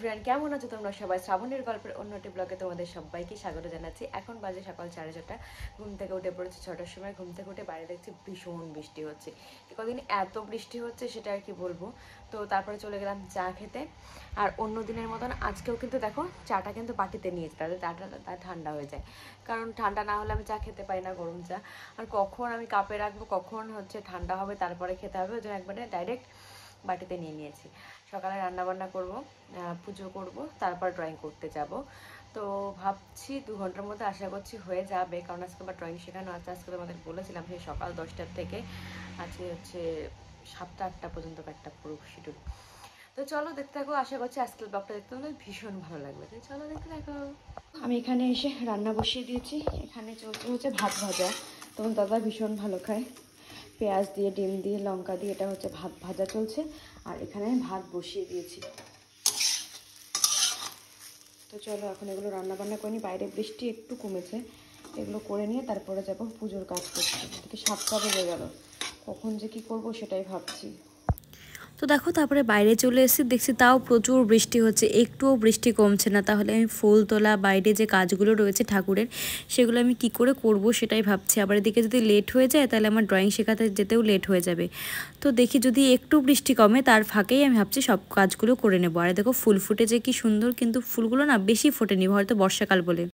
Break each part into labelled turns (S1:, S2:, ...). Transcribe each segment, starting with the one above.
S1: Friend কেমন আছো তোমরা সবাই? শ্রাবণের গল্পের অন্যটি ব্লগে তোমাদের সবাইকে স্বাগত জানাচ্ছি। এখন বাজে সকাল 6:30। ঘুম থেকে উঠে পড়েছি 6টার সময়। ঘুম থেকে উঠে বাইরে দেখছি ভীষণ বৃষ্টি হচ্ছে। কদিন এত বৃষ্টি হচ্ছে সেটা আর কি বলবো। তো তারপরে চলে গেলাম চা খেতে। আর অন্য দিনের মতন আজকেও কিন্তু দেখো চাটা কিন্তু বাটিতে নিয়েছি, তাতে চাটা ঠান্ডা হয়ে যায়। কারণ ঠান্ডা না হলে আমি চা খেতে পারি না, গরম চা। আর কখন আমি কাপে রাখবো, কখন ঠান্ডা হবে তারপরে খেতে হবে, ওই জন্য একবারে ডাইরেক্ট বাটিতে নিয়ে নিয়েছি। সকালে রান্নাবান্না করব, পুজো করব, তারপর ড্রয়িং করতে যাব। তো ভাবছি 2 ঘন্টার মধ্যে আশা করছি হয়ে যাবে, কারণ আজকে আবার ড্রয়িং শেখানো আছে। আজকে তোমাদের বলেছিলাম সেই সকাল 10টার থেকে আজকে 7টা-8টা পর্যন্ত একটা পুরো শিডিউল। তো চলো দেখতে থাকো, আশা করছি আজকের ব্লগটা দেখতে তোমাদের ভীষণ ভালো লাগবে। তো চলো দেখতে থাকো। আমি এখানে এসে রান্না বসিয়ে দিয়েছি। এখানে চলছে ভাত ভাজা। তোমার দাদা ভীষণ ভালো খায়, পেঁয়াজ দিয়ে, ডিম দিয়ে, লঙ্কা দিয়ে। এটা ভাত ভাজা চলছে। আর এখানে আমি ভাত বসিয়ে দিয়েছি। তো চলো এখন এগুলো রান্না বান্না করে নিই। বাইরে বৃষ্টি একটু কমেছে, এগুলো করে নিয়ে তারপরে যাব পুজোর কাজ করতে। এদিকে 7টা বেজে গেল, কখন যে কী করবো সেটাই ভাবছি।
S2: তো দেখো তারপরে বাইরে চলে এসেছি, দেখছি তাও প্রচুর বৃষ্টি হচ্ছে, একটুও বৃষ্টি কমছে না। তাহলে আমি ফুল তোলা, বাইরে যে কাজগুলো রয়েছে ঠাকুরের, সেগুলো আমি কি করে করব সেটাই ভাবছি। আবার এদিকে যদি লেট হয়ে যায় তাহলে আমার ড্রয়িং শেখাতে যেতেও লেট হয়ে যাবে। তো দেখি যদি একটু বৃষ্টি কমে তার ফাঁকেই আমি ভাবছি সব কাজগুলো করে নেবো। আর দেখো ফুল ফুটেছে কি সুন্দর, কিন্তু ফুলগুলো না বেশি ফোটেনি, হয়তো বর্ষাকাল বলে।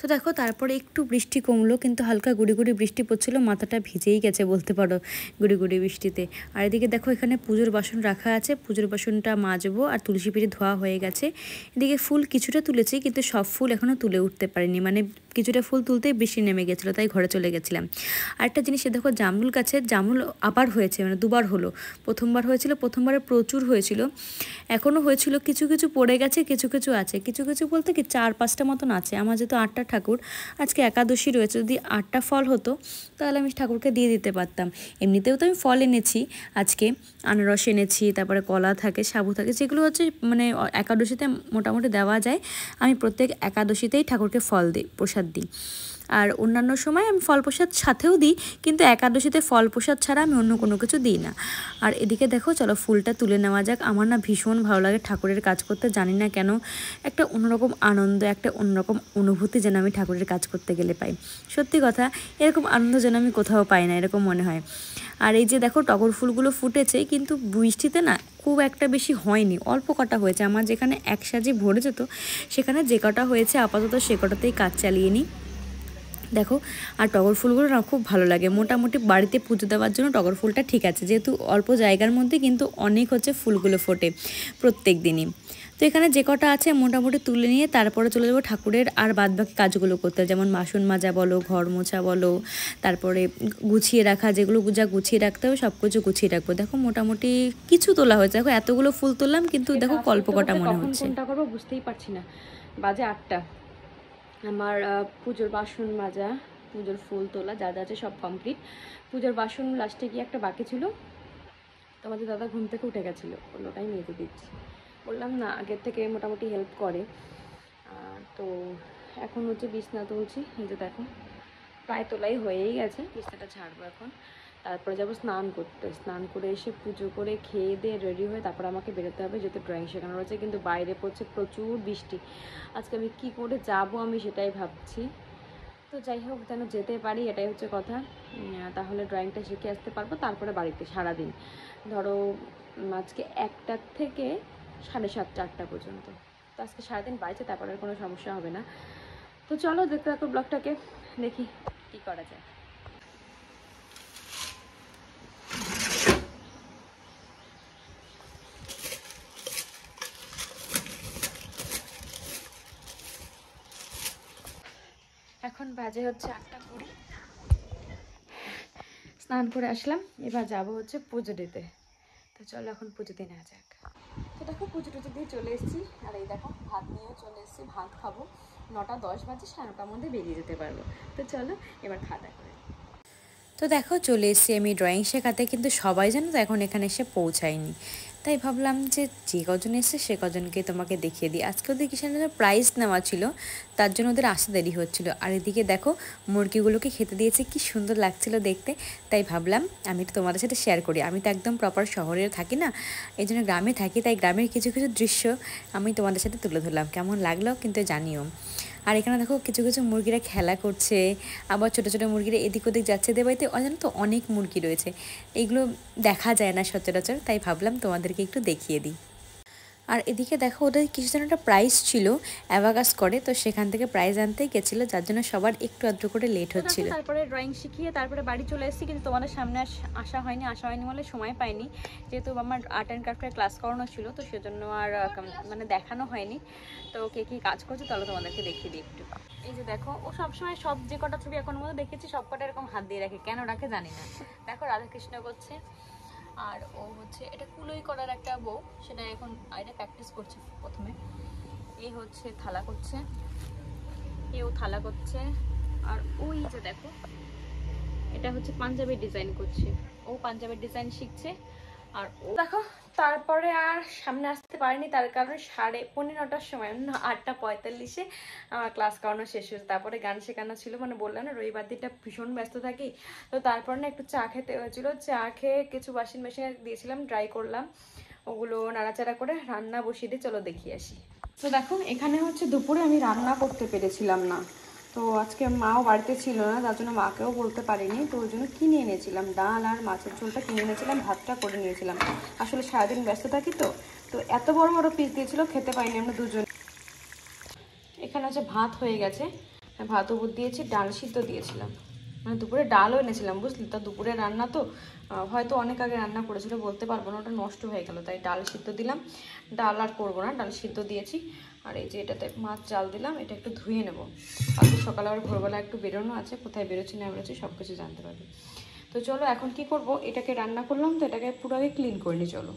S2: তো দেখো তারপরে একটু বৃষ্টি কমলো, কিন্তু হালকা গুড়ি গুড়ি বৃষ্টি পড়ছিল, মাথাটা ভিজেই গেছে বলতে পারো গুড়ি গুড়ি বৃষ্টিতে। আর এদিকে দেখো এখানে পুজোর বাসন রাখা আছে, পুজোর বাসনটা মাজবো। আর তুলসী পিঠে ধোয়া হয়ে গেছে। এদিকে ফুল কিছুটা তুলেছি, কিন্তু সব ফুল এখনও তুলে উঠতে পারিনি, মানে কিছুটা ফুল তুলতেই বৃষ্টি নেমে গেছিলো, তাই ঘরে চলে গেছিলাম। আরেকটা জিনিস, দেখো জামরুল গাছে জামরুল আবার হয়েছে, মানে দুবার হলো। প্রথমবার হয়েছিল, প্রথমবারে প্রচুর হয়েছিল, এখনও হয়েছিল, কিছু কিছু পড়ে গেছে, কিছু কিছু আছে। কিছু কিছু বলতে কি 4-5টা মতন আছে। আমার যেহেতু 8টা ঠাকুর, আজকে একাদশী রয়েছে, যদি 8টা ফল হতো তাহলে আমি ঠাকুরকে দিয়ে দিতে পারতাম। এমনিতেও তো আমি ফল এনেছি, আজকে আনারস এনেছি, তারপরে কলা থাকে, সাবু থাকে, যেগুলো মানে একাদশীতে মোটামুটি দেওয়া যায়। আমি প্রত্যেক একাদশীতেই ঠাকুরকে ফল দিই, প্রসাদ দিই। আর অন্যান্য সময় আমি ফল প্রসাদ সাথেও দিই, কিন্তু একাদশীতে ফল প্রসাদ ছাড়া আমি অন্য কোনো কিছু দিই না। আর এদিকে দেখো চলো ফুলটা তুলে নেওয়া যাক। আমার না ভীষণ ভালো লাগে ঠাকুরের কাজ করতে, জানি না কেন, একটা অন্যরকম আনন্দ, একটা অন্যরকম অনুভূতি যেন আমি ঠাকুরের কাজ করতে গেলে পাই। সত্যি কথা, এরকম আনন্দ যেন আমি কোথাও পাই না, এরকম মনে হয়। আর এই যে দেখো টগর ফুলগুলো ফুটেছে, কিন্তু বৃষ্টিতে না খুব একটা বেশি হয়নি, অল্প কটা হয়েছে। আমার যেখানে এক সাজি ভরে যেত, সেখানে যে কটা হয়েছে আপাতত সে কটাতেই কাজ চালিয়ে নিই। দেখো, আর টগর ফুলগুলো না খুব ভালো লাগে। মোটামুটি বাড়িতে পুজো দেওয়ার জন্য টগর ফুলটা ঠিক আছে, যেহেতু অল্প জায়গার মধ্যে কিন্তু অনেক ফুলগুলো ফোটে প্রত্যেক দিনই। তো এখানে যে কটা আছে মোটামুটি তুলে নিয়ে তারপরে চলে যাবো ঠাকুরের আর বাদবাকি কাজগুলো করতে, যেমন বাসন মাজা বলো, ঘর মোছা বলো, তারপরে গুছিয়ে রাখা, যেগুলো যা গুছিয়ে রাখতে হবে সব কিছু গুছিয়ে রাখবো। দেখো মোটামুটি কিছু তোলা হয়েছে, দেখো এতগুলো ফুল তুললাম, কিন্তু দেখো কল্প কটা মনে হচ্ছে।
S1: কোনটা করবো বুঝতেই পারছি না। বাজে 8টা। আমার পুজোর বাসন মাজা, পুজোর ফুল তোলা, যা যা আছে সব কমপ্লিট। পুজোর বাসন লাস্টে গিয়ে একটা বাকি ছিল, তোমাদের দাদা ঘুম থেকে উঠে গেছিলো, ওটাই মেজে দিচ্ছি। বললাম না, আগের থেকে মোটামুটি হেল্প করে। তো এখন বিছনা তুলছি। এই যে দেখো প্রায় তোলাই হয়েই গেছে, বিছনাটা ছাড়বো এখন। তারপরে যাবো স্নান করতে। স্নান করে এসে পুজো করে খেয়ে দিয়ে রেডি হয়ে তারপর আমাকে বেরোতে হবে, যেহেতু ড্রয়িং শেখানো রয়েছে। কিন্তু বাইরে পড়ছে প্রচুর বৃষ্টি। আজকে আমি কী করে যাব আমি সেটাই ভাবছি। তো যাই হোক, যেন যেতে পারি, এটাই হচ্ছে কথা। তাহলে ড্রয়িংটা শিখে আসতে পারবো, তারপরে বাড়িতে সারাদিন ধরো আজকে 1টা থেকে 7:30-8টা পর্যন্ত। তো আজকে সারাদিন বাড়িতে, তারপরে কোনো সমস্যা হবে না। তো চলো দেখতে থাকো ব্লগটাকে, দেখি কী করা যায়। এখন বাজে 8টা 20। স্নান করে আসলাম, এবার যাবো পুজো দিতে। তো চলো এখন পুজো দিয়ে নেওয়া যাক। তো দেখো পুজো টুজো দিয়ে চলে এসেছি। আর এই দেখো ভাত নিয়েও চলে এসেছি, ভাত খাবো। 9টা 10 বাজে, 9:30টার মধ্যে বেরিয়ে যেতে পারবো। তো চলো এবার খাওয়া দাওয়া করে।
S2: তো দেখো চলে এসেছি আমি ড্রয়িং শেখাতে, কিন্তু সবাই জানো তো এখন এখানে এসে পৌঁছায়নি। তাই ভাবলাম যে যে কজন এসছে সে কজনকে তোমাকে দেখিয়ে দিই। আজকে ওদের কিষানের প্রাইজ নেওয়া ছিল, তার জন্য ওদের আসতে দেরি হচ্ছিল। আর এদিকে দেখো মুরগিগুলোকে খেতে দিয়েছে, কি সুন্দর লাগছিল দেখতে। তাই ভাবলাম আমি তো তোমাদের সাথে শেয়ার করি। আমি তো একদম প্রপার শহরে থাকি না, এই জন্য গ্রামে থাকি, তাই গ্রামের কিছু কিছু দৃশ্য আমি তোমাদের সাথে তুলে ধরলাম। কেমন লাগলো কিন্তু জানিও। আর এখানে দেখো কিছু কিছু মুরগিরা খেলা করছে, আবার ছোটো ছোটো মুরগিরা এদিক ওদিক যাচ্ছে। এদের বাড়িতে অজানো তো অনেক মুরগি রয়েছে, এগুলো দেখা যায় না সচরাচর, তাই ভাবলাম তোমাদেরকে একটু দেখিয়ে দিই। আর এদিকে দেখো ওদের কিছু যেন একটা প্রাইজ ছিল, অ্যাভাকাস করে, তো সেখান থেকে প্রাইজ আনতেই গেছিলো, যার জন্য সবার একটু আধটু করে লেট হচ্ছিল। তারপরে ড্রয়িং শিখিয়ে তারপরে বাড়ি চলে এসেছি, কিন্তু তোমাদের সামনে আসা হয়নি বলে সময় পাইনি, যেহেতু আমার আর্ট অ্যান্ড ক্রাফটের ক্লাস করানো ছিল, তো সেজন্য আর মানে দেখানো হয়নি। তো কে কী কাজ করছে তাহলে তোমাদেরকে দেখিয়ে দিই একটু। এই যে দেখো, ও সবসময় সব যে কটা ছবি এখন মধ্যে দেখেছি সব কটা এরকম হাত দিয়ে রাখে, কেন রাখে জানি না। দেখো রাধাকৃষ্ণ করছে, আর ও হচ্ছে এটা কুলোই করার একটা বউ, সেটা এখন এটা প্র্যাকটিস করছে প্রথমে। এই হচ্ছে থালা করছে, এও থালা করছে। আর ওই যে দেখো এটা হচ্ছে পাঞ্জাবের ডিজাইন করছে, ও পাঞ্জাবের ডিজাইন শিখছে। আর ও দেখো তারপরে আর সামনে আসতে পারিনি, তার কারণে 9:30টার সময় 8:45-এ আমার ক্লাস করানো শেষ হয়েছে। তারপরে গান শেখানো ছিল, মানে বললাম না রবিবার দিনটা ভীষণ ব্যস্ত থাকি, তো তারপর না একটু চা খেতে হয়েছিল। চা খেয়ে কিছু ওয়াশিং মেশিনে দিয়েছিলাম, ড্রাই করলাম, ওগুলো নাড়াচাড়া করে রান্না বসিয়ে দিয়ে চলো দেখিয়ে আসি। তো দেখো এখানে হচ্ছে দুপুরে আমি রান্না করতে পেরেছিলাম না, তো আজকে মাও বাড়িতে ছিল না, যার জন্য মাকেও বলতে পারিনি, তো ওই জন্য কিনে এনেছিলাম ডাল আর মাছের ঝোলটা কিনে এনেছিলাম, ভাতটা করে নিয়েছিলাম। আসলে সারাদিন ব্যস্ত থাকি, তো এত বড় বড় পিস দিয়েছিল, খেতে পাইনি আমরা দুজন। এখানে হচ্ছে ভাত হয়ে গেছে, ভাত উপর দিয়েছি, ডাল সিদ্ধ দিয়েছিলাম, মানে দুপুরে ডালও এনেছিলাম বুঝলি। তা দুপুরে রান্না তো হয়তো অনেক আগে রান্না করেছিল, বলতে পারবো না, ওটা নষ্ট হয়ে গেল, তাই ডাল সিদ্ধ দিলাম। ডাল আর করবো না, ডাল সিদ্ধ দিয়েছি। আর এই যে এটাতে মাছ জাল দিলাম, এটা একটু ধুয়ে নেবো, কালকে সকালে আবার ভোরবেলা একটু বেরোনো আছে, কোথায় বেরোচ্ছি না বেরোচ্ছি সব কিছু জানতে পারবে। তো চলো এখন কি করব, এটাকে রান্না করলাম, তো এটাকে পুরো আগে ক্লিন করে নিই চলো।